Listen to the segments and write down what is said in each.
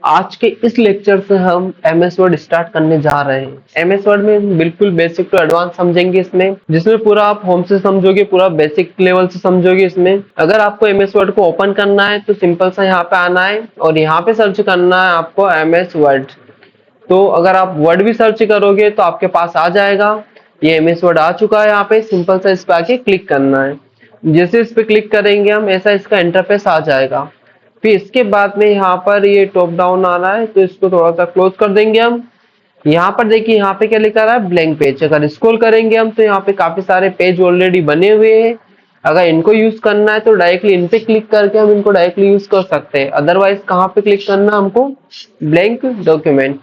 आज के इस लेक्चर से हम एमएस वर्ड स्टार्ट करने जा रहे हैं। एमएस वर्ड में बिल्कुल बेसिक टू एडवांस समझेंगे इसमें, जिसमें पूरा आप होम से समझोगे, पूरा बेसिक लेवल से समझोगे। इसमें अगर आपको एमएस वर्ड को ओपन करना है तो सिंपल सा यहाँ पे आना है और यहाँ पे सर्च करना है आपको एमएस वर्ड। तो अगर आप वर्ड भी सर्च करोगे तो आपके पास आ जाएगा। ये एमएस वर्ड आ चुका है। यहाँ पे सिंपल सा इस पे आके क्लिक करना है। जैसे इस पे क्लिक करेंगे हम, ऐसा इसका इंटरफेस आ जाएगा। फिर इसके बाद में यहाँ पर ये टॉप डाउन आ रहा है, तो इसको थोड़ा सा क्लोज कर देंगे हम। यहाँ पर देखिए, यहाँ पे क्या लिखा रहा है, ब्लैंक पेज। अगर स्क्रॉल करेंगे हम तो यहाँ पे काफी सारे पेज ऑलरेडी बने हुए हैं। अगर इनको यूज करना है तो डायरेक्टली इन पे क्लिक करके हम इनको डायरेक्टली यूज कर सकते हैं। अदरवाइज कहाँ पे क्लिक करना हमको, ब्लैंक डॉक्यूमेंट,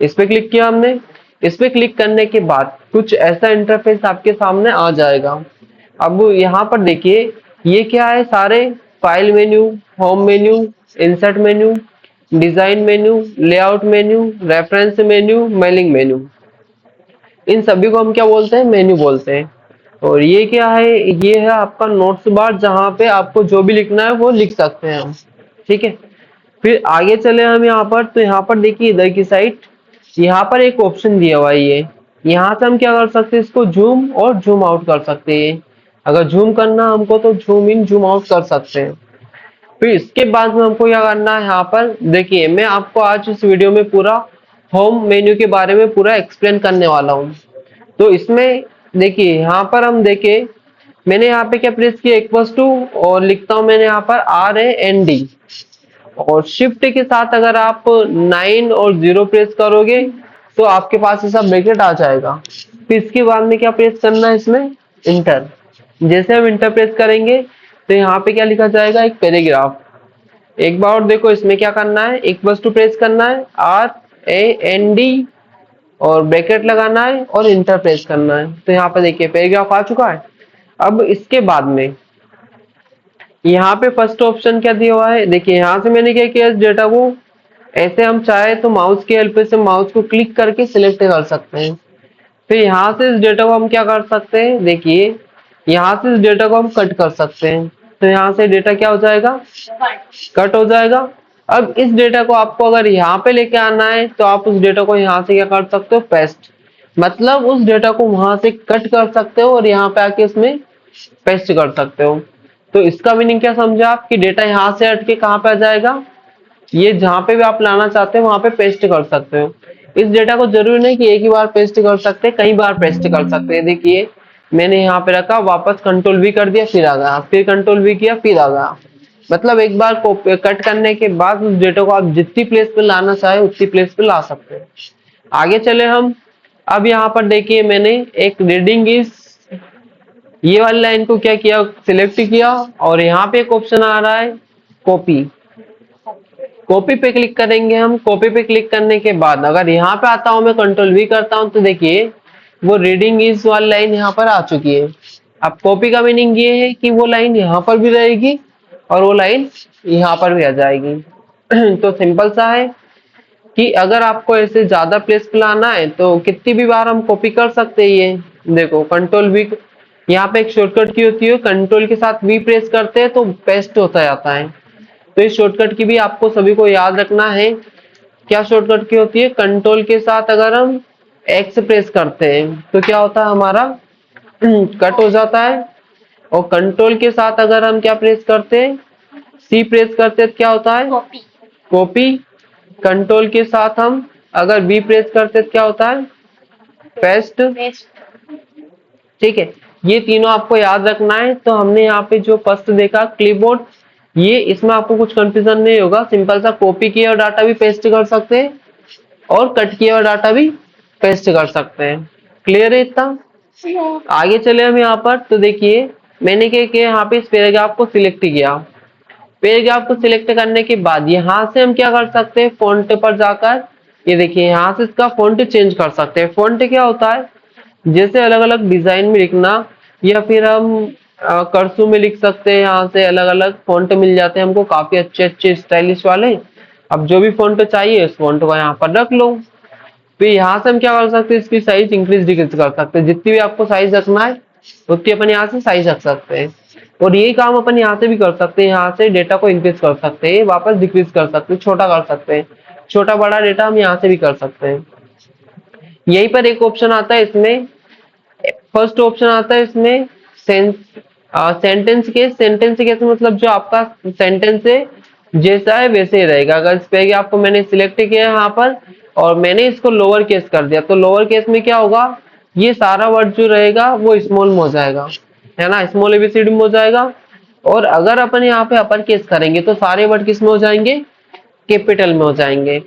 इस पे क्लिक किया हमने। इस पे क्लिक करने के बाद कुछ ऐसा इंटरफेस आपके सामने आ जाएगा। अब यहाँ पर देखिए, ये क्या है, सारे file menu, home menu, insert menu, design menu, layout menu, reference menu, mailing menu, इन सभी को हम क्या बोलते हैं, मेन्यू बोलते हैं। और ये क्या है, ये है आपका नोट्स बार, जहाँ पे आपको जो भी लिखना है वो लिख सकते हैं हम। ठीक है, फिर आगे चले हम यहाँ पर। तो यहाँ पर देखिए इधर की साइड, यहाँ पर एक ऑप्शन दिया हुआ है। ये यहाँ से हम क्या कर सकते हैं, इसको जूम और जूम आउट कर सकते हैं। अगर जूम करना हमको तो जूम इन जूम आउट कर सकते हैं। फिर इसके बाद में हमको क्या करना है, यहाँ पर देखिए मैं आपको आज इस वीडियो में पूरा होम मेन्यू के बारे में पूरा एक्सप्लेन करने वाला हूँ। तो इसमें देखिए, यहाँ पर हम देखें, मैंने यहाँ पे क्या प्रेस किया, इक्वल्स टू, और लिखता हूँ मैंने यहाँ पर RAND, और शिफ्ट के साथ अगर आप 9 और 0 प्रेस करोगे तो आपके पास ऐसा ब्रैकेट आ जाएगा। फिर इसके बाद में क्या प्रेस करना है, इसमें इंटर। जैसे हम इंटर प्रेस करेंगे तो यहाँ पे क्या लिखा जाएगा, एक पैराग्राफ। एक बार और देखो, इसमें क्या करना है, इक्वल्स टू प्रेस करना है, RAND, और ब्रैकेट लगाना है और इंटर प्रेस करना है। तो यहाँ पे देखिए पैराग्राफ आ चुका है। अब इसके बाद में यहाँ पे फर्स्ट ऑप्शन क्या दिया हुआ है, देखिए यहाँ से मैंने क्या किया, डेटा को ऐसे हम चाहे तो माउस की हेल्प से माउस को क्लिक करके सिलेक्ट कर सकते हैं। फिर यहाँ से इस डेटा को हम क्या कर सकते हैं, देखिए यहाँ से इस डेटा को हम कट कर सकते हैं। तो यहाँ से डेटा क्या हो जाएगा, कट हो जाएगा। अब इस डेटा को आपको अगर यहाँ पे लेके आना है तो आप उस डेटा को यहाँ से क्या कर सकते हो, पेस्ट, मतलब उस डेटा को वहां से कट कर सकते हो और यहाँ पे आके इसमें पेस्ट कर सकते हो। तो इसका मीनिंग क्या समझा आप, कि डेटा यहाँ से हट के कहाँ पे आ जाएगा, ये जहाँ पे भी आप लाना चाहते हो वहां पे पेस्ट कर सकते हो। इस डेटा को जरूरी नहीं कि एक ही बार पेस्ट कर सकते, कई बार पेस्ट कर सकते हैं। देखिए मैंने यहाँ पे रखा, वापस कंट्रोल V कर दिया, फिर आ गया, फिर कंट्रोल V किया, फिर आ गया। मतलब एक बार कट करने के बाद उस डेटा को आप जितनी प्लेस पे लाना चाहे उतनी प्लेस पे ला सकते हैं। आगे चले हम। अब यहाँ पर देखिए मैंने एक रीडिंग इज, ये वाली लाइन को क्या किया, सिलेक्ट किया, और यहाँ पे एक ऑप्शन आ रहा है कॉपी। कॉपी पे क्लिक करेंगे हम। कॉपी पे क्लिक करने के बाद अगर यहाँ पे आता हूँ, मैं कंट्रोल V करता हूँ, तो देखिए वो रीडिंग इज वाली लाइन यहाँ पर आ चुकी है। अब कॉपी का मीनिंग ये है कि वो लाइन यहाँ पर भी रहेगी और वो लाइन यहाँ पर भी आ जाएगी। तो सिंपल सा है कि अगर आपको ऐसे ज्यादा प्लेस पे लाना है तो कितनी भी बार हम कॉपी कर सकते हैं। ये देखो कंट्रोल V, यहाँ पे एक शॉर्टकट की होती है, कंट्रोल के साथ V प्रेस करते हैं तो पेस्ट होता जाता है। तो इस शॉर्टकट की भी आपको सभी को याद रखना है। क्या शॉर्टकट की होती है, कंट्रोल के साथ अगर हम X प्रेस करते हैं तो क्या होता है, हमारा कट हो जाता है। और कंट्रोल के साथ अगर हम क्या प्रेस करते हैं, C प्रेस करते हैं तो क्या होता है, कॉपी। कंट्रोल के साथ हम अगर V प्रेस करते हैं तो क्या होता है, पेस्ट। ठीक है, ये तीनों आपको याद रखना है। तो हमने यहाँ पे जो फर्स्ट देखा क्लिपबोर्ड, ये इसमें आपको कुछ कंफ्यूजन नहीं होगा। सिंपल सा कॉपी किया हुआ डाटा भी पेस्ट कर सकते हैं और कट किया हुआ डाटा भी पेस्ट कर सकते हैं। क्लियर है इतना। आगे चले हम यहाँ पर। तो देखिए मैंने क्या किया, यहाँ पे इस पैराग्राफ को सिलेक्ट किया। पैराग्राफ को सिलेक्ट करने के बाद यहाँ से हम क्या कर सकते हैं, फॉन्ट पर जाकर ये देखिए यहाँ से इसका फॉन्ट चेंज कर सकते हैं। फॉन्ट क्या होता है, जैसे अलग अलग डिजाइन में लिखना, या फिर हम कर्सू में लिख सकते हैं। यहाँ से अलग अलग फॉन्ट मिल जाते हैं हमको, काफी अच्छे अच्छे स्टाइलिश वाले। अब जो भी फॉन्ट चाहिए उस फॉन्ट को यहाँ पर रख लो। फिर यहाँ से हम क्या कर सकते हैं, इसकी साइज इंक्रीज डिक्रीज कर सकते हैं। जितनी भी आपको साइज रखना है उतनी अपन यहाँ से साइज रख सकते हैं। और यही काम अपन यहाँ से भी कर सकते हैं, यहाँ से डेटा को इंक्रीज कर सकते हैं, वापस डिक्रीज कर सकते हैं, छोटा कर सकते हैं। छोटा बड़ा डेटा हम यहाँ से भी कर सकते हैं। यहीं पर एक ऑप्शन आता है इसमें, फर्स्ट ऑप्शन आता है इसमें सेंटेंस केस मतलब जो आपका सेंटेंस है जैसा है वैसे ही रहेगा। अगर इस पे आपको मैंने सिलेक्ट किया यहाँ पर और मैंने इसको लोअर केस कर दिया, तो लोअर केस में क्या होगा, ये सारा वर्ड जो रहेगा वो स्मॉल में हो जाएगा, है ना, स्मॉल एबीसीडी में हो जाएगा। और अगर अपन यहाँ पे अपर केस करेंगे तो सारे वर्ड किस में हो जाएंगे, कैपिटल में हो जाएंगे।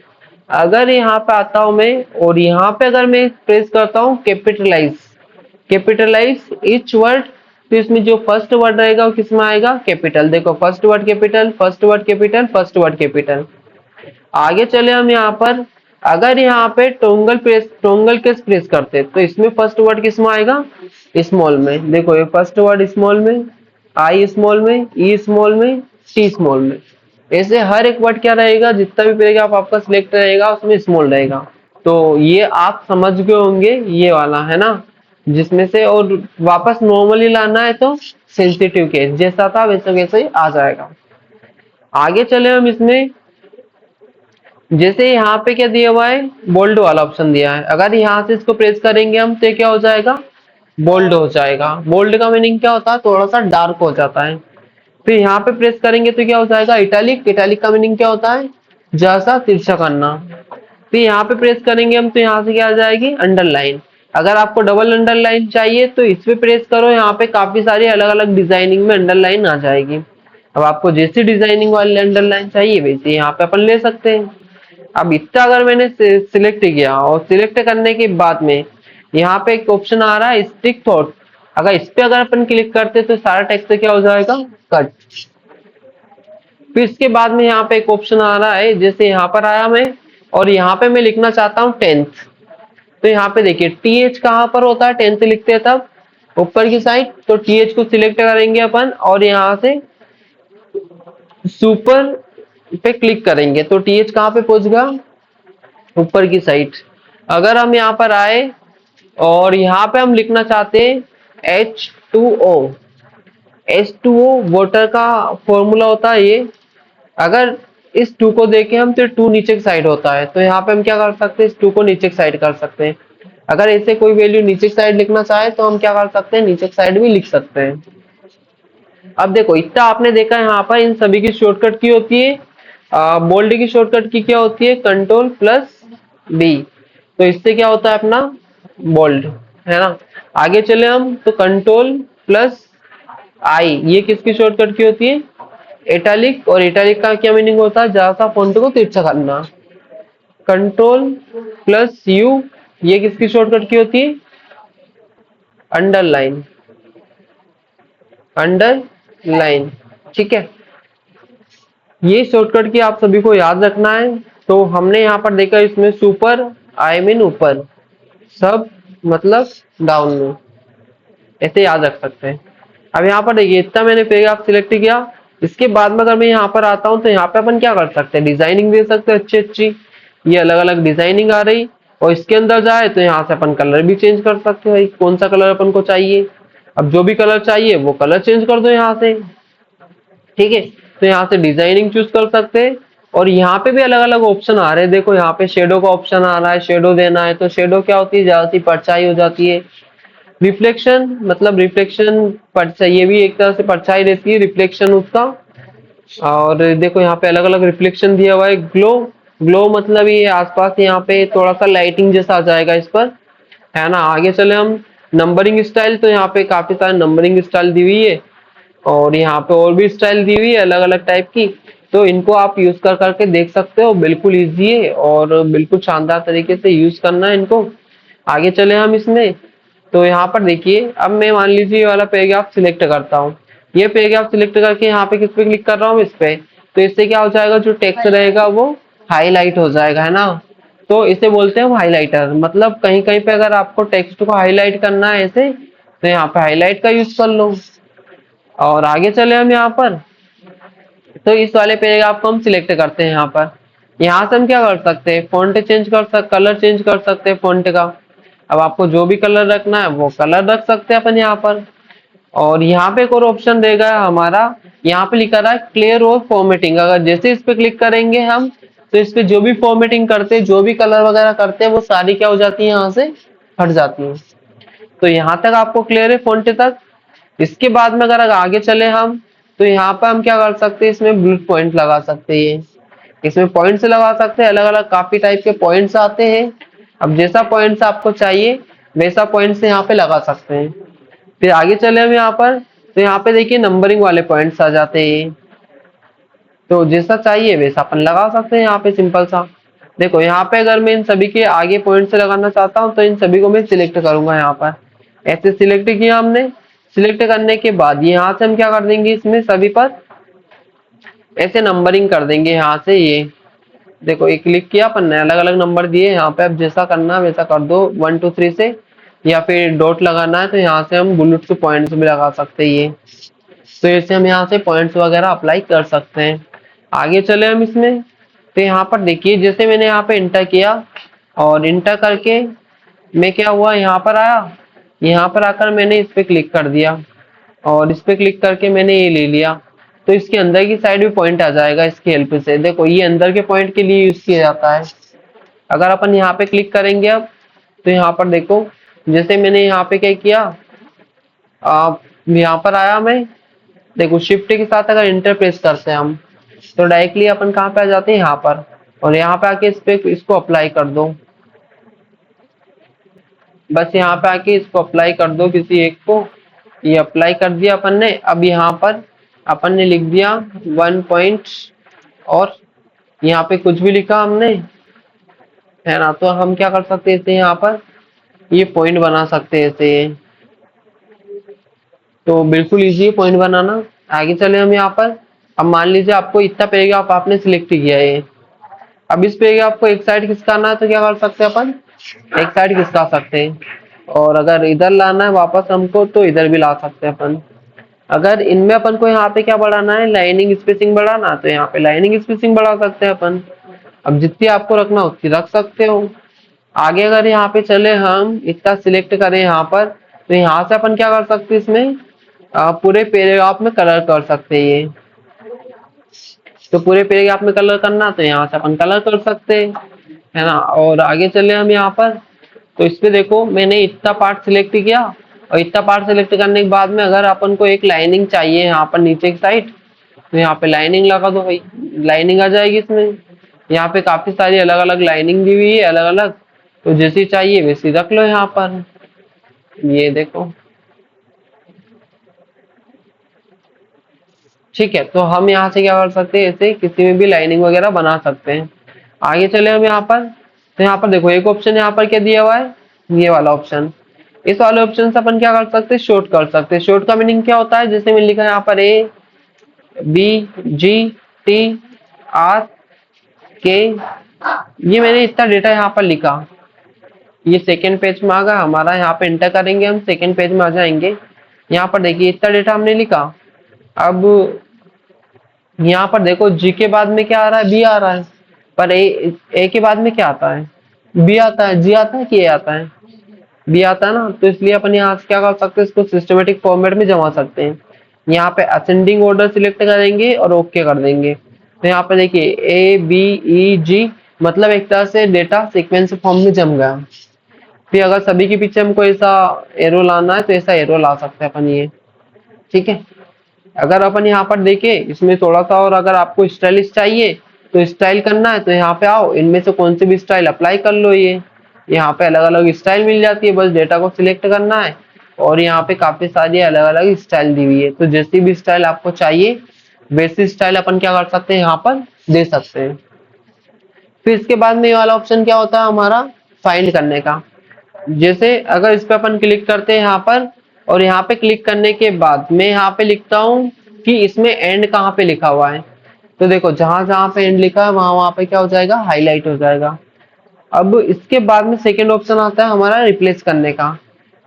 अगर यहाँ पे आता हूं मैं और यहाँ पे अगर मैं प्रेस करता हूँ कैपिटलाइज, कैपिटलाइज ईच वर्ड, तो इसमें जो फर्स्ट वर्ड रहेगा वो किसमें आएगा, कैपिटल। देखो first word capital, first word capital, first word capital. आगे चले हम यहाँ पर, अगर यहाँ पे टोंगल केस प्रेस करते तो इसमें फर्स्ट वर्ड किस में आएगा, स्मॉल में। देखो ये फर्स्ट वर्ड स्मॉल में, आई स्मॉल में, ई स्मॉल में, टी स्मॉल में। ऐसे हर एक वर्ड क्या रहेगा, जितना भी पैराग्राफ आपका सिलेक्ट रहेगा उसमें स्मॉल रहेगा। तो ये आप समझ गए होंगे ये वाला, है ना, जिसमें से और वापस नॉर्मली लाना है तो सेंसिटिव केस जैसा था वैसे वैसे ही आ जाएगा। आगे चले हम इसमें, जैसे यहाँ पे क्या दिया हुआ है, बोल्ड वाला ऑप्शन दिया है। अगर यहाँ से इसको प्रेस करेंगे हम तो क्या हो जाएगा, बोल्ड हो जाएगा। बोल्ड का मीनिंग क्या होता है, थोड़ा सा डार्क हो जाता है। फिर यहाँ पे प्रेस करेंगे तो क्या हो जाएगा, इटैलिक। इटैलिक का मीनिंग क्या होता है, जैसा तिरछा करना। फिर यहाँ पे प्रेस करेंगे हम तो यहाँ से क्या आ जाएगी, अंडरलाइन। अगर आपको डबल अंडरलाइन चाहिए तो इस पे प्रेस करो, यहाँ पे काफी सारी अलग अलग डिजाइनिंग में अंडरलाइन आ जाएगी। अब आपको जैसी डिजाइनिंग वाली अंडरलाइन चाहिए वैसे यहाँ पे अपन ले सकते हैं। अब इतना अगर मैंने सिलेक्ट किया और सिलेक्ट करने के बाद में यहाँ पे एक ऑप्शन आ रहा है स्टिक थॉट, अगर इस पे अगर अपन क्लिक करते तो सारा टेक्स्ट क्या हो जाएगा, कट। फिर इसके बाद में यहाँ पे एक ऑप्शन आ रहा है, जैसे यहाँ पर आया मैं और यहाँ पे मैं लिखना चाहता हूँ 10th, तो यहाँ पे देखिए टीएच कहाँ पर होता है, 10th लिखते हैं तब ऊपर की साइड, तो टीएच को सिलेक्ट करेंगे अपन और यहाँ से सुपर पे क्लिक करेंगे तो टीएच कहाँ पे पहुंच गया, ऊपर की साइड। अगर हम यहाँ पर आए और यहाँ पे हम लिखना चाहते हैं H2O, H2O वाटर का फॉर्मूला होता है ये। अगर इस 2 को देखें हम तो 2 नीचे की साइड होता है, तो यहाँ पे हम क्या कर सकते हैं, इस 2 को नीचे की साइड कर सकते हैं। अगर ऐसे कोई वैल्यू नीचे की साइड लिखना चाहे तो हम क्या कर सकते हैं, नीचे की साइड भी लिख सकते हैं। अब देखो इतना आपने देखा यहाँ पर इन सभी की शॉर्टकट की होती है, बोल्ड की शॉर्टकट की क्या होती है, Ctrl+B, तो इससे क्या होता है अपना बोल्ड, है ना। आगे चले हम तो Ctrl+I, ये किसकी शॉर्टकट की होती है, इटैलिक। और इटैलिक का क्या मीनिंग होता है, जरा सा फॉन्ट को तिरछा करना। Ctrl+U, ये किसकी शॉर्टकट की होती है, अंडरलाइन, अंडरलाइन, ठीक है। ये शॉर्टकट की आप सभी को याद रखना है। तो हमने यहाँ पर देखा इसमें सुपर, आई मीन ऊपर, सब मतलब डाउन में, ऐसे याद रख सकते हैं। अब यहाँ पर देखिए इतना मैंने पैराग्राफ सिलेक्ट किया, इसके बाद में अगर मैं यहाँ पर आता हूँ तो यहाँ पे अपन क्या कर सकते हैं, डिजाइनिंग दे सकते हैं अच्छी अच्छी, ये अलग अलग डिजाइनिंग आ रही। और इसके अंदर जाए तो यहाँ से अपन कलर भी चेंज कर सकते हैं, भाई कौन सा कलर अपन को चाहिए। अब जो भी कलर चाहिए वो कलर चेंज कर दो यहाँ से, ठीक है। तो यहाँ से डिजाइनिंग चूज कर सकते हैं। और यहाँ पे भी अलग अलग ऑप्शन आ रहे हैं, देखो यहाँ पे शेडो का ऑप्शन आ रहा है, शेडो देना है तो शेडो क्या होती है, ज्यादा सी परछाई हो जाती है। रिफ्लेक्शन मतलब रिफ्लेक्शन परछाई, ये भी एक तरह से परछाई रहती है रिफ्लेक्शन उसका। और देखो यहाँ पे अलग अलग रिफ्लेक्शन दिया हुआ है। ग्लो, ग्लो मतलब ये आसपास यहाँ पे थोड़ा सा लाइटिंग जैसा आ जाएगा इस पर, है ना। आगे चले हम नंबरिंग स्टाइल, तो यहाँ पे काफी सारे नंबरिंग स्टाइल दी हुई है और यहाँ पे और भी स्टाइल दी हुई है अलग अलग टाइप की, तो इनको आप यूज कर करके देख सकते हो। बिल्कुल इजी है और बिल्कुल शानदार तरीके से यूज करना है इनको। आगे चले हम इसमें, तो यहाँ पर देखिए अब मैं मान लीजिए ये वाला पैराग्राफ सिलेक्ट करता हूँ, ये पैराग्राफ सिलेक्ट करके यहाँ पे किस पे क्लिक कर रहा हूँ, इस पे। तो इससे क्या हो जाएगा, जो टेक्स्ट रहेगा वो हाईलाइट हो जाएगा, है ना। तो इसे बोलते हैं हाईलाइटर, मतलब कहीं कहीं पे अगर आपको टेक्स्ट को हाईलाइट करना है ऐसे, तो यहाँ पे हाईलाइट का यूज कर लो। और आगे चले हम यहाँ पर, तो इस वाले पैराग्राफ को हम सिलेक्ट करते हैं यहाँ पर। यहाँ से हम क्या कर सकते हैं, फॉन्ट चेंज कर सकते, कलर चेंज कर सकते हैं फॉन्ट का। अब आपको जो भी कलर रखना है वो कलर रख सकते हैं अपन यहाँ पर। और यहाँ पे एक और ऑप्शन देगा हमारा, यहाँ पे लिखा रहा है क्लियर और फॉर्मेटिंग, अगर जैसे इस पे क्लिक करेंगे हम तो इस पे जो भी फॉर्मेटिंग करते हैं, जो भी कलर वगैरह करते हैं, वो सारी क्या हो जाती है, यहाँ से हट जाती है। तो यहाँ तक आपको क्लियर है फॉन्ट तक। इसके बाद में अगर आगे चले हम, तो यहाँ पर हम क्या कर सकते हैं, इसमें बुलेट पॉइंट लगा सकते हैं, इसमें पॉइंट्स लगा सकते हैं, अलग अलग काफी टाइप के पॉइंट्स आते हैं। अब जैसा पॉइंट्स आपको चाहिए वैसा पॉइंट्स यहाँ पे लगा सकते हैं। फिर आगे चले हम यहाँ पर, तो यहाँ पे देखिए नंबरिंग वाले पॉइंट्स आ जाते हैं, तो जैसा चाहिए वैसा अपन लगा सकते हैं यहाँ पे सिंपल सा। देखो यहाँ पे अगर मैं इन सभी के आगे पॉइंट से लगाना चाहता हूँ, तो इन सभी को मैं सिलेक्ट करूंगा यहाँ पर। ऐसे सिलेक्ट किया हमने। सिलेक्ट करने के बाद यहाँ से हम क्या कर देंगे, इसमें सभी पर ऐसे नंबरिंग कर देंगे यहाँ से। ये देखो एक क्लिक किया अपन ने, अलग अलग नंबर दिए यहाँ पे। अब जैसा करना है वैसा कर दो 1 2 3 से, या फिर डॉट लगाना है तो यहाँ से हम बुलेट के पॉइंट्स भी लगा सकते हैं ये। तो ऐसे हम यहाँ से पॉइंट्स वगैरह अप्लाई कर सकते हैं। आगे चले हम इसमें, तो यहाँ पर देखिए जैसे मैंने यहाँ पे इंटर किया, और इंटर करके मैं क्या हुआ, यहाँ पर आया। यहाँ पर आकर मैंने इस पे क्लिक कर दिया, और इस पे क्लिक करके मैंने ये ले लिया। तो इसके अंदर की साइड भी पॉइंट आ जाएगा इसकी हेल्प से। देखो ये अंदर के पॉइंट के लिए यूज किया जाता है। अगर अपन यहाँ पे क्लिक करेंगे अब, तो यहाँ पर देखो जैसे मैंने यहाँ पे क्या किया, यहाँ पर आया मैं। देखो शिफ्ट के साथ अगर इंटर प्रेस करते हैं हम, तो डायरेक्टली अपन कहाँ पे आ जाते हैं, यहाँ पर। और यहाँ पे आके इस पे इसको अप्लाई कर दो। बस यहाँ पे आके इसको अप्लाई कर दो किसी एक को। ये अप्लाई कर दिया अपन ने। अब यहाँ पर अपन ने लिख दिया 1 पॉइंट, और यहाँ पे कुछ भी लिखा हमने, है ना। तो हम क्या कर सकते हैं, यहाँ पर ये पॉइंट बना सकते हैं ऐसे। तो बिल्कुल इजी है पॉइंट बनाना। आगे चले हम यहाँ पर। अब मान लीजिए आपको इतना पैराग्राफ आपने सिलेक्ट किया है। अब इस पैराग्राफ को एक साइड खिसकाना है, तो क्या कर सकते हैं अपन, एक साइड खिसका सकते हैं। और अगर इधर लाना है वापस हमको, तो इधर भी ला सकते हैं अपन। अगर इनमें अपन को यहाँ पे क्या बढ़ाना है, लाइनिंग स्पेसिंग बढ़ाना, तो यहाँ पे लाइनिंग स्पेसिंग बढ़ा सकते हैं अपन। अब जितनी आपको रखना उतनी रख सकते हो। आगे अगर यहाँ पे चले हम, इतना सिलेक्ट करें यहाँ पर, तो यहाँ से अपन क्या कर सकते हैं, इसमें पूरे पैराग्राफ में कलर कर सकते हैं ये। तो पूरे पैराग्राफ में कलर करना, तो यहाँ से अपन कलर कर सकते हैं, है ना। और आगे चले हम यहाँ पर, तो इस पे देखो मैंने इतना पार्ट सिलेक्ट किया, और इतना पार्ट सिलेक्ट करने के बाद में अगर अपन को एक लाइनिंग चाहिए यहाँ पर नीचे की साइड, तो यहाँ पे लाइनिंग लगा दो भाई, लाइनिंग आ जाएगी इसमें। यहाँ पे काफी सारी अलग अलग लाइनिंग दी हुई है, अलग अलग। तो जैसी चाहिए वैसी रख लो यहाँ पर। ये देखो, ठीक है। तो हम यहाँ से क्या कर सकते हैं, ऐसे किसी में भी लाइनिंग वगैरह बना सकते हैं। आगे चले हम यहाँ पर, तो यहाँ पर देखो एक ऑप्शन यहाँ पर क्या दिया हुआ है, ये वाला ऑप्शन। इस वाले ऑप्शन से अपन क्या कर सकते हैं, शॉर्ट कर सकते हैं। शॉर्ट का मीनिंग क्या होता है, जैसे मैंने लिखा है यहाँ पर ABGTRK, ये मैंने इतना डेटा यहाँ पर लिखा। ये सेकेंड पेज में आ गया हमारा। यहाँ पे एंटर करेंगे हम, सेकेंड पेज में आ जाएंगे। यहाँ पर देखिए इतना डेटा हमने लिखा। अब यहाँ पर देखो जी के बाद में क्या आ रहा है, बी आ रहा है। पर ए के बाद में क्या आता है, बी आता है। जी आता है कि ए आता है, बी आता है ना। तो इसलिए अपन यहाँ से क्या कर सकते हैं, इसको सिस्टमेटिक फॉर्मेट में जमा सकते हैं। यहाँ पे असेंडिंग ऑर्डर सिलेक्ट करेंगे और ओके कर देंगे। तो यहाँ पे देखिए ABEG, मतलब एक तरह से डेटा सीक्वेंस फॉर्म में जम गया। फिर अगर सभी के पीछे हमको ऐसा एरो लाना है, तो ऐसा एरो ला सकते हैं अपन ये, ठीक है। अगर अपन यहाँ पर देखें, इसमें थोड़ा सा और अगर आपको स्टाइलिश चाहिए, तो स्टाइल करना है तो यहाँ पे आओ, इनमें से कौन सी भी स्टाइल अप्लाई कर लो। ये यहाँ पे अलग अलग स्टाइल मिल जाती है, बस डेटा को सिलेक्ट करना है। और यहाँ पे काफी सारी अलग अलग स्टाइल दी हुई है, तो जैसी भी स्टाइल आपको चाहिए वैसी स्टाइल अपन क्या कर सकते हैं, यहाँ पर दे सकते हैं। फिर इसके बाद में ये वाला ऑप्शन क्या होता है हमारा, फाइंड करने का। जैसे अगर इस पे अपन क्लिक करते हैं यहाँ पर, और यहाँ पे क्लिक करने के बाद मैं यहाँ पे लिखता हूँ कि इसमें एंड कहाँ पे लिखा हुआ है। तो देखो जहां जहां पे एंड लिखा है वहां वहां पे क्या हो जाएगा, हाईलाइट हो जाएगा। अब इसके बाद में सेकेंड ऑप्शन आता है हमारा रिप्लेस करने का।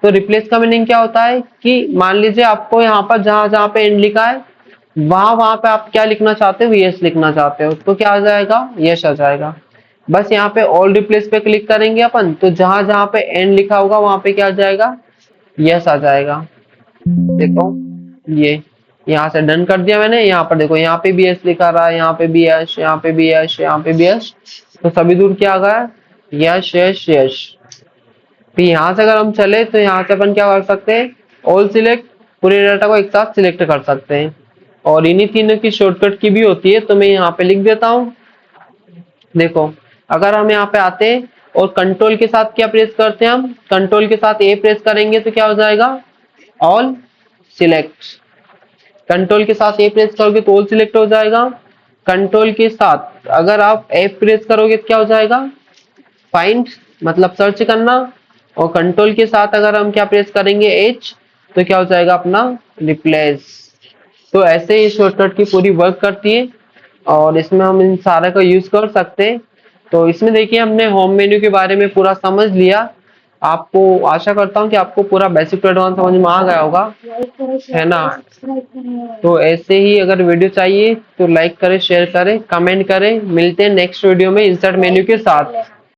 तो रिप्लेस का मीनिंग क्या होता है कि मान लीजिए आपको यहाँ पर जहां जहां पे एंड लिखा है वहां वहां पे आप क्या लिखना चाहते हो, यस लिखना चाहते हो, तो क्या आ जाएगा, यस आ जाएगा। बस यहाँ पे ऑल रिप्लेस पे क्लिक करेंगे अपन, तो जहां जहां पे एंड लिखा होगा वहां पे क्या आ जाएगा, यस आ जाएगा। देखो ये, यहाँ से डन कर दिया मैंने। यहाँ पर देखो, यहाँ पे भी एस लिखा रहा है, यहाँ पे भी यश, यहाँ पे भी यश, यहाँ पे भी यश, तो सभी दूर क्या आ गया, यश यश यश। फिर यहाँ से अगर हम चले तो यहाँ से अपन क्या कर सकते हैं, ऑल सिलेक्ट, पूरे डाटा को एक साथ सिलेक्ट कर सकते हैं। और इन्हीं तीनों की शॉर्टकट की भी होती है, तो मैं यहाँ पे लिख देता हूँ। देखो, अगर हम यहाँ पे आते हैं और कंट्रोल के साथ क्या प्रेस करते हैं, हम कंट्रोल के साथ ए प्रेस करेंगे तो क्या हो जाएगा, ऑल सिलेक्ट। कंट्रोल के साथ ए प्रेस करोगे तो ऑल सिलेक्ट हो जाएगा। कंट्रोल के साथ अगर आप एफ प्रेस करोगे तो क्या हो जाएगा, फाइंड, मतलब सर्च करना। और कंट्रोल के साथ अगर हम क्या प्रेस करेंगे, एच, तो क्या हो जाएगा अपना, रिप्लेस। तो ऐसे ही शॉर्टकट की पूरी वर्क करती है और इसमें हम इन सारे का यूज कर सकते हैं। तो इसमें देखिए हमने होम मेन्यू के बारे में पूरा समझ लिया। आपको आशा करता हूँ कि आपको पूरा बेसिक टू एडवांस समझ में आ गया होगा, है ना। तो ऐसे ही अगर वीडियो चाहिए तो लाइक करें, शेयर करें, कमेंट करें। मिलते हैं नेक्स्ट वीडियो में इंसर्ट मेन्यू के साथ।